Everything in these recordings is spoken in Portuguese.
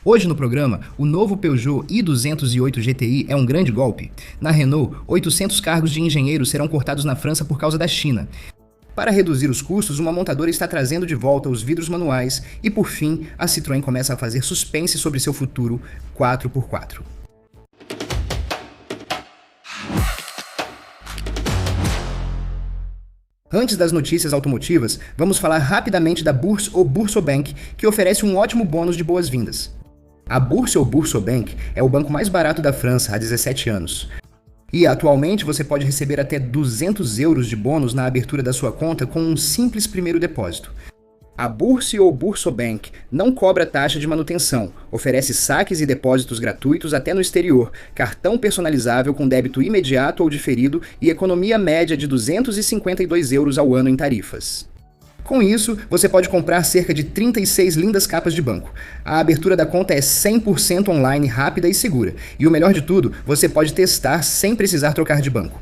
Hoje no programa, o novo Peugeot i208 GTI é um grande golpe. Na Renault, 800 cargos de engenheiros serão cortados na França por causa da China. Para reduzir os custos, uma montadora está trazendo de volta os vidros manuais e, por fim, a Citroën começa a fazer suspense sobre seu futuro 4x4. Antes das notícias automotivas, vamos falar rapidamente da Bourse ou Boursorama, que oferece um ótimo bônus de boas-vindas. A Bourse ou Boursorama é o banco mais barato da França há 17 anos. E atualmente você pode receber até 200 euros de bônus na abertura da sua conta com um simples primeiro depósito. A Bourse ou Boursorama não cobra taxa de manutenção, oferece saques e depósitos gratuitos até no exterior, cartão personalizável com débito imediato ou diferido e economia média de 252 euros ao ano em tarifas. Com isso, você pode comprar cerca de 36 lindas capas de banco. A abertura da conta é 100% online, rápida e segura. E o melhor de tudo, você pode testar sem precisar trocar de banco.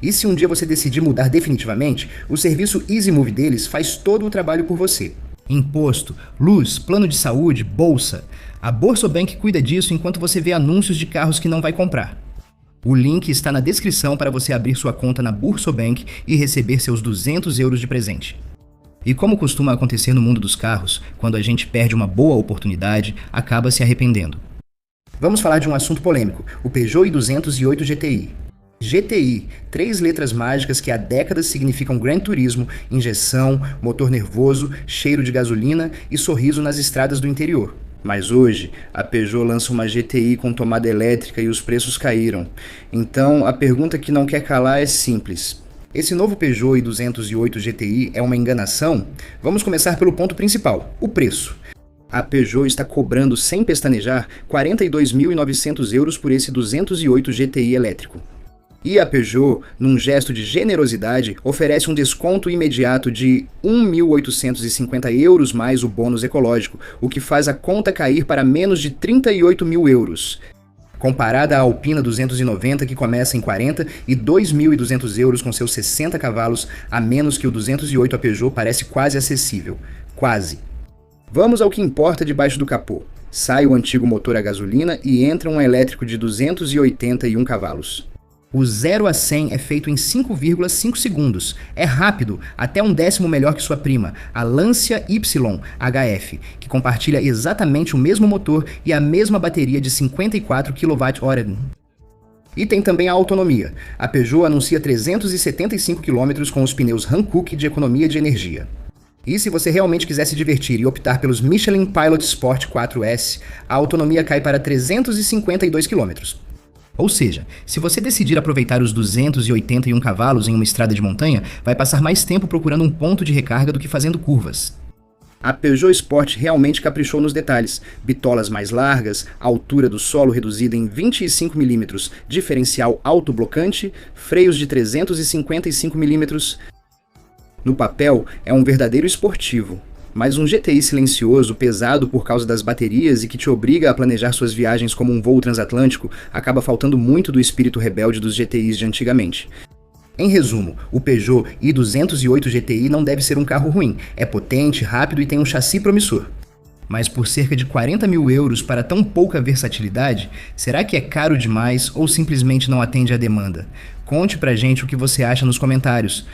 E se um dia você decidir mudar definitivamente, o serviço EasyMove deles faz todo o trabalho por você. Imposto, luz, plano de saúde, bolsa. A Boursorama cuida disso enquanto você vê anúncios de carros que não vai comprar. O link está na descrição para você abrir sua conta na Boursorama e receber seus 200 euros de presente. E como costuma acontecer no mundo dos carros, quando a gente perde uma boa oportunidade, acaba se arrependendo. Vamos falar de um assunto polêmico, o Peugeot i208 GTI. GTI, 3 letras mágicas que há décadas significam Gran Turismo, injeção, motor nervoso, cheiro de gasolina e sorriso nas estradas do interior. Mas hoje, a Peugeot lança uma GTI com tomada elétrica e os preços caíram. Então, a pergunta que não quer calar é simples. Esse novo Peugeot i208 GTI é uma enganação? Vamos começar pelo ponto principal, o preço. A Peugeot está cobrando, sem pestanejar, 42.900 euros por esse 208 GTI elétrico. E a Peugeot, num gesto de generosidade, oferece um desconto imediato de 1.850 euros mais o bônus ecológico, o que faz a conta cair para menos de 38 mil euros. Comparada à Alpina 290, que começa em 40 e 2.200 euros com seus 60 cavalos, a menos que o 208 a Peugeot parece quase acessível. Quase. Vamos ao que importa debaixo do capô. Sai o antigo motor a gasolina e entra um elétrico de 281 cavalos. O 0 a 100 é feito em 5,5 segundos. É rápido, até um décimo melhor que sua prima, a Lancia Y HF, que compartilha exatamente o mesmo motor e a mesma bateria de 54 kWh. E tem também a autonomia. A Peugeot anuncia 375 km com os pneus Hankook de economia de energia. E se você realmente quiser se divertir e optar pelos Michelin Pilot Sport 4S, a autonomia cai para 352 km. Ou seja, se você decidir aproveitar os 281 cavalos em uma estrada de montanha, vai passar mais tempo procurando um ponto de recarga do que fazendo curvas. A Peugeot Sport realmente caprichou nos detalhes. Bitolas mais largas, altura do solo reduzida em 25 mm, diferencial autoblocante, freios de 355 mm. No papel, é um verdadeiro esportivo. Mas um GTI silencioso, pesado por causa das baterias e que te obriga a planejar suas viagens como um voo transatlântico, acaba faltando muito do espírito rebelde dos GTIs de antigamente. Em resumo, o Peugeot i208 GTI não deve ser um carro ruim, é potente, rápido e tem um chassi promissor. Mas por cerca de 40 mil euros para tão pouca versatilidade, será que é caro demais ou simplesmente não atende à demanda? Conte pra gente o que você acha nos comentários.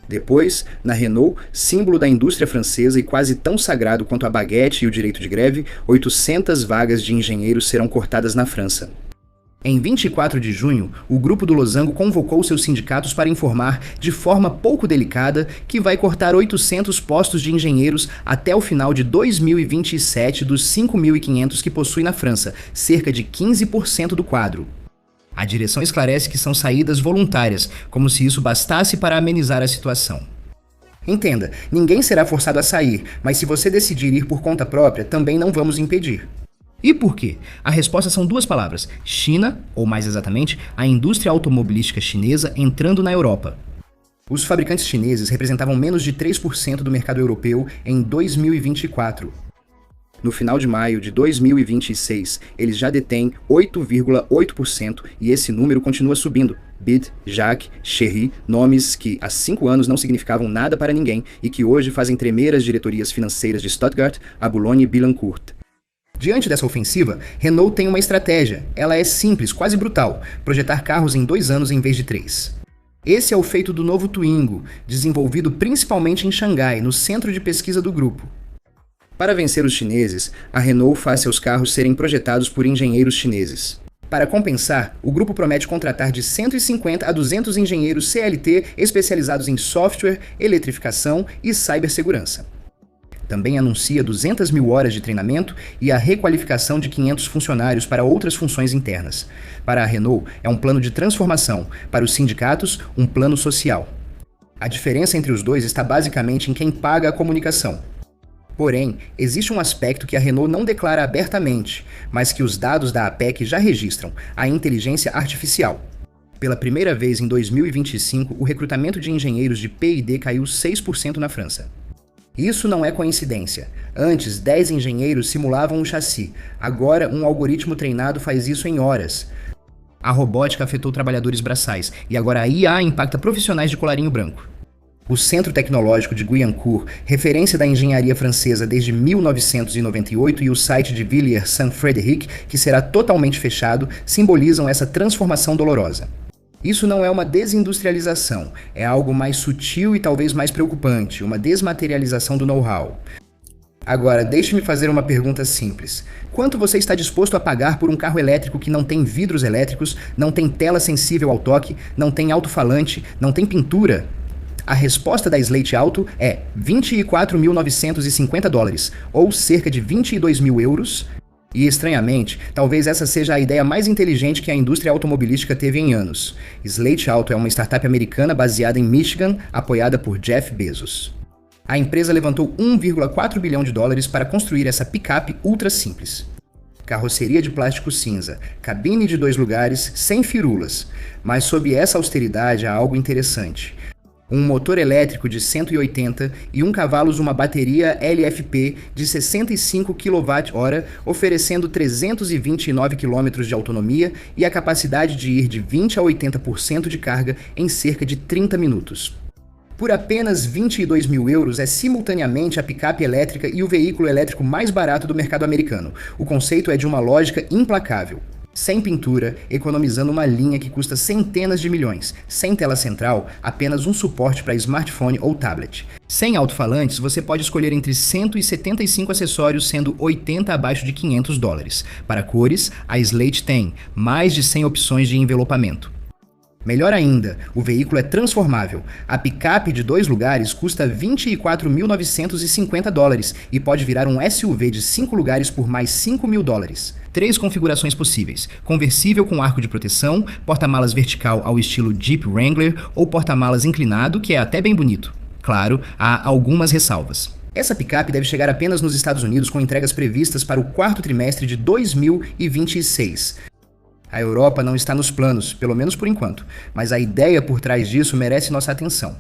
Depois, na Renault, símbolo da indústria francesa e quase tão sagrado quanto a baguete e o direito de greve, 800 vagas de engenheiros serão cortadas na França. Em 24 de junho, o Grupo do Losango convocou seus sindicatos para informar, de forma pouco delicada, que vai cortar 800 postos de engenheiros até o final de 2027 dos 5.500 que possui na França, cerca de 15% do quadro. A direção esclarece que são saídas voluntárias, como se isso bastasse para amenizar a situação. Entenda, ninguém será forçado a sair, mas se você decidir ir por conta própria, também não vamos impedir. E por quê? A resposta são 2 palavras: China, ou mais exatamente, a indústria automobilística chinesa entrando na Europa. Os fabricantes chineses representavam menos de 3% do mercado europeu em 2024. No final de maio de 2026, eles já detêm 8,8% e esse número continua subindo. BID, Jacques, Chery, nomes que há 5 anos não significavam nada para ninguém e que hoje fazem tremer as diretorias financeiras de Stuttgart, a Boulogne-Billancourt. Diante dessa ofensiva, Renault tem uma estratégia. Ela é simples, quase brutal: projetar carros em 2 anos em vez de 3. Esse é o feito do novo Twingo, desenvolvido principalmente em Xangai, no centro de pesquisa do grupo. Para vencer os chineses, a Renault faz seus carros serem projetados por engenheiros chineses. Para compensar, o grupo promete contratar de 150 a 200 engenheiros CLT especializados em software, eletrificação e cibersegurança. Também anuncia 200 mil horas de treinamento e a requalificação de 500 funcionários para outras funções internas. Para a Renault, é um plano de transformação. Para os sindicatos, um plano social. A diferença entre os dois está basicamente em quem paga a comunicação. Porém, existe um aspecto que a Renault não declara abertamente, mas que os dados da APEC já registram: a inteligência artificial. Pela primeira vez em 2025, o recrutamento de engenheiros de P&D caiu 6% na França. Isso não é coincidência. Antes, 10 engenheiros simulavam um chassi. Agora, um algoritmo treinado faz isso em horas. A robótica afetou trabalhadores braçais, e agora a IA impacta profissionais de colarinho branco. O Centro Tecnológico de Guyancourt, referência da engenharia francesa desde 1998, e o site de Villers-Saint-Frédéric, que será totalmente fechado, simbolizam essa transformação dolorosa. Isso não é uma desindustrialização, é algo mais sutil e talvez mais preocupante, uma desmaterialização do know-how. Agora, deixe-me fazer uma pergunta simples. Quanto você está disposto a pagar por um carro elétrico que não tem vidros elétricos, não tem tela sensível ao toque, não tem alto-falante, não tem pintura? A resposta da Slate Auto é $24.950, ou cerca de 22 mil euros. E, estranhamente, talvez essa seja a ideia mais inteligente que a indústria automobilística teve em anos. Slate Auto é uma startup americana baseada em Michigan, apoiada por Jeff Bezos. A empresa levantou $1,4 bilhão para construir essa picape ultra simples. Carroceria de plástico cinza, cabine de 2 lugares, sem firulas. Mas sob essa austeridade há algo interessante. Um motor elétrico de 180 e 1 cavalos, uma bateria LFP de 65 kWh, oferecendo 329 km de autonomia e a capacidade de ir de 20 a 80% de carga em cerca de 30 minutos. Por apenas 22 mil euros é simultaneamente a picape elétrica e o veículo elétrico mais barato do mercado americano. O conceito é de uma lógica implacável. Sem pintura, economizando uma linha que custa centenas de milhões. Sem tela central, apenas um suporte para smartphone ou tablet. Sem alto-falantes, você pode escolher entre 175 acessórios, sendo 80 abaixo de $500. Para cores, a Slate tem mais de 100 opções de envelopamento. Melhor ainda, o veículo é transformável. A picape de 2 lugares custa $24.950 e pode virar um SUV de 5 lugares por mais $5.000. 3 configurações possíveis: conversível com arco de proteção, porta-malas vertical ao estilo Jeep Wrangler ou porta-malas inclinado, que é até bem bonito. Claro, há algumas ressalvas. Essa picape deve chegar apenas nos Estados Unidos, com entregas previstas para o 4º trimestre de 2026. A Europa não está nos planos, pelo menos por enquanto, mas a ideia por trás disso merece nossa atenção.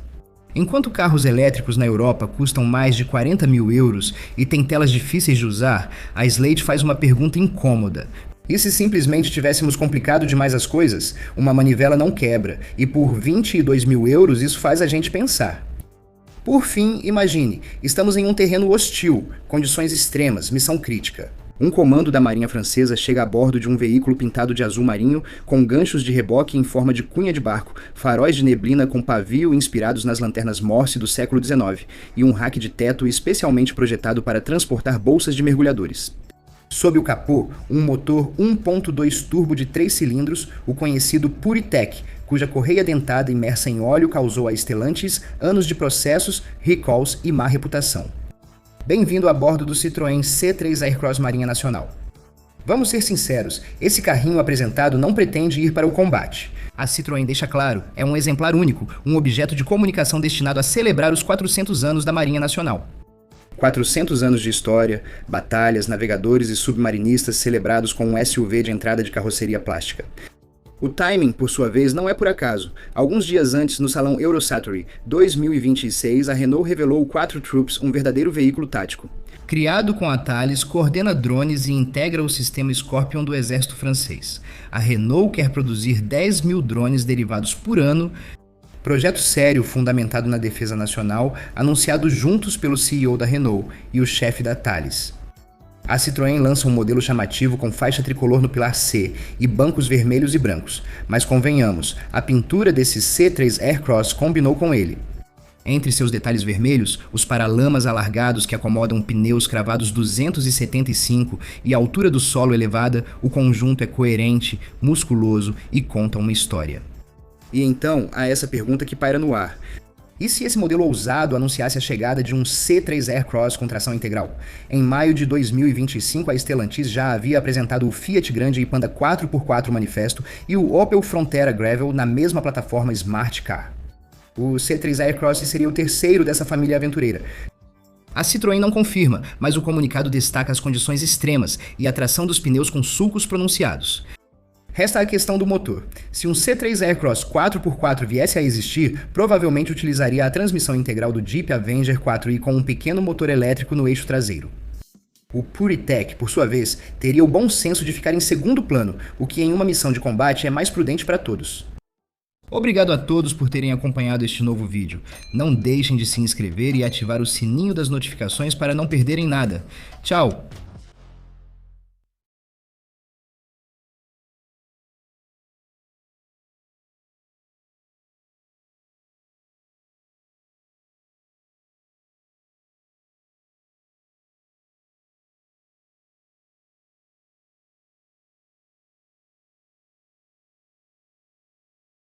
Enquanto carros elétricos na Europa custam mais de 40 mil euros e têm telas difíceis de usar, a Slate faz uma pergunta incômoda. E se simplesmente tivéssemos complicado demais as coisas? Uma manivela não quebra, e por 22 mil euros isso faz a gente pensar. Por fim, imagine, estamos em um terreno hostil, condições extremas, missão crítica. Um comando da Marinha Francesa chega a bordo de um veículo pintado de azul marinho, com ganchos de reboque em forma de cunha de barco, faróis de neblina com pavio inspirados nas lanternas Morse do século XIX e um rack de teto especialmente projetado para transportar bolsas de mergulhadores. Sob o capô, um motor 1.2 turbo de 3 cilindros, o conhecido Puritech, cuja correia dentada imersa em óleo causou a Stellantis anos de processos, recalls e má reputação. Bem-vindo a bordo do Citroën C3 Aircross Marinha Nacional. Vamos ser sinceros, esse carrinho apresentado não pretende ir para o combate. A Citroën deixa claro, é um exemplar único, um objeto de comunicação destinado a celebrar os 400 anos da Marinha Nacional. 400 anos de história, batalhas, navegadores e submarinistas celebrados com um SUV de entrada de carroceria plástica. O timing, por sua vez, não é por acaso. Alguns dias antes, no salão Eurosatory 2026, a Renault revelou o 4 Troops, um verdadeiro veículo tático. Criado com a Thales, coordena drones e integra o sistema Scorpion do exército francês. A Renault quer produzir 10 mil drones derivados por ano. Projeto sério fundamentado na defesa nacional, anunciado juntos pelo CEO da Renault e o chefe da Thales. A Citroën lança um modelo chamativo com faixa tricolor no pilar C e bancos vermelhos e brancos, mas convenhamos, a pintura desse C3 Aircross combinou com ele. Entre seus detalhes vermelhos, os paralamas alargados que acomodam pneus cravados 275 e a altura do solo elevada, o conjunto é coerente, musculoso e conta uma história. E então, há essa pergunta que paira no ar. E se esse modelo ousado anunciasse a chegada de um C3 Aircross com tração integral? Em maio de 2025, a Stellantis já havia apresentado o Fiat Grande e Panda 4x4 Manifesto e o Opel Frontera Gravel na mesma plataforma Smart Car. O C3 Aircross seria o terceiro dessa família aventureira. A Citroën não confirma, mas o comunicado destaca as condições extremas e a tração dos pneus com sulcos pronunciados. Resta a questão do motor. Se um C3 Aircross 4x4 viesse a existir, provavelmente utilizaria a transmissão integral do Jeep Avenger 4i com um pequeno motor elétrico no eixo traseiro. O PureTech, por sua vez, teria o bom senso de ficar em segundo plano, o que em uma missão de combate é mais prudente para todos. Obrigado a todos por terem acompanhado este novo vídeo. Não deixem de se inscrever e ativar o sininho das notificações para não perderem nada. Tchau!